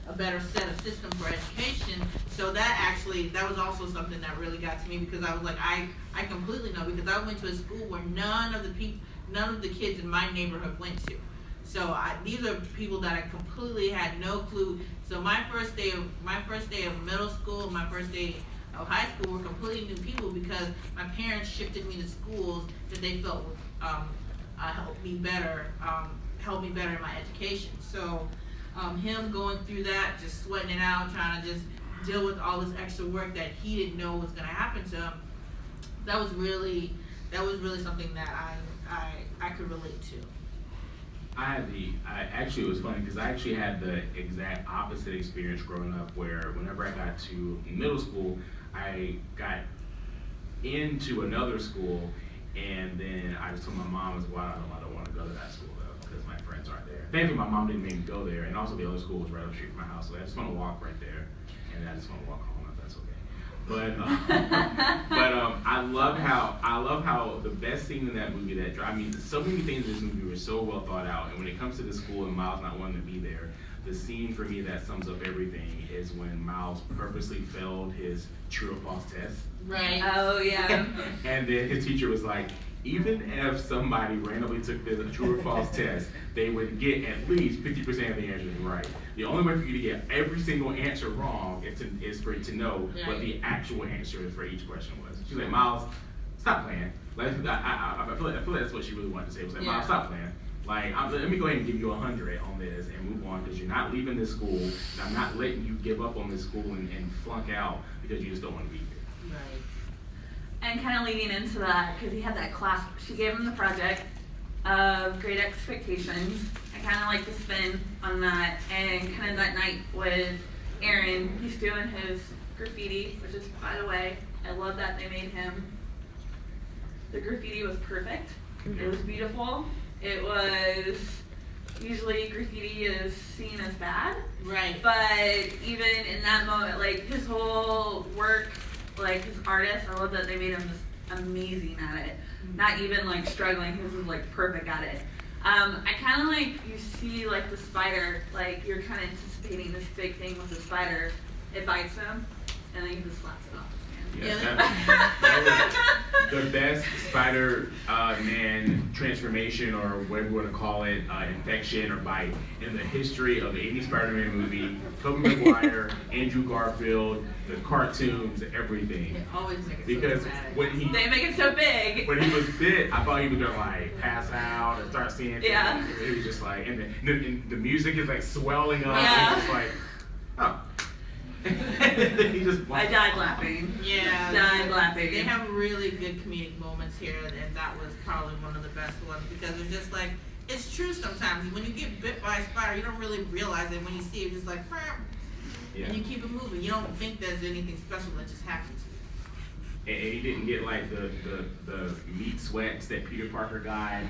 a better set of system for education. So that was also something that really got to me, because I was like, I completely know, because I went to a school where none of the kids in my neighborhood went to. So these are people that I completely had no clue. So my first day of middle school, my first day of high school were completely new people, because my parents shifted me to schools that they felt helped me better in my education. So him going through that, just sweating it out, trying to just deal with all this extra work that he didn't know was going to happen to him, that was really something that I could relate to. Actually, it was funny because I actually had the exact opposite experience growing up, where whenever I got to middle school, I got into another school, and then I just told my mom, I don't want to go to that school though, because my friends aren't there. Thankfully, my mom didn't make me go there, and also the other school was right up the street from my house, so I just want to walk right there, and I just want to walk home if that's okay. But I love how the best scene in that movie so many things in this movie were so well thought out, and when it comes to the school and Miles not wanting to be there, the scene for me that sums up everything is when Miles purposely failed his true or false test. Right. Oh yeah. And then his teacher was like, even if somebody randomly took the true or false test, they would get at least 50% of the answers right. The only way for you to get every single answer wrong is for you to know what the actual answer for each question was. She's like, Miles, stop playing. Like, I feel like that's what she really wanted to say. Was like, Miles, stop playing. Like, let me go ahead and give you 100 on this and move on, because you're not leaving this school, and I'm not letting you give up on this school and flunk out because you just don't want to be here. Right. And kind of leading into that, because he had that class, she gave him the project of Great Expectations. I kind of like to spin on that, and kind of that night with Aaron, he's doing his graffiti, which is, by the way, I love that they made him. The graffiti was perfect. It was beautiful. It was, usually graffiti is seen as bad. Right. But even in that moment, like his whole work, like his artist, I love that they made him just amazing at it. Not even like struggling, he was like perfect at it. I kind of like, you see like the spider, like you're kind of anticipating this big thing with the spider. It bites him, and then he just slaps it off his hand. Yeah, that was the best Spider-Man transformation, or whatever you want to call it, infection or bite, in the history of any Spider-Man movie. Tobey Maguire, Andrew Garfield, the cartoons, everything. They always make it because so dramatic. when They make it so big. When he was bit, I thought he was gonna like pass out and start seeing things. Yeah. He was just like, and the music is like swelling up. Yeah. He's just like, oh. He just I died laughing. Yeah. Died laughing. They have really good comedic moments here, and that was probably one of the best ones, because it's just like, it's true sometimes. When you get bit by a spider, you don't really realize it. When you see it, it's just like, yeah. And you keep it moving. You don't think there's anything special that just happens to you. And he didn't get like the meat sweats that Peter Parker got.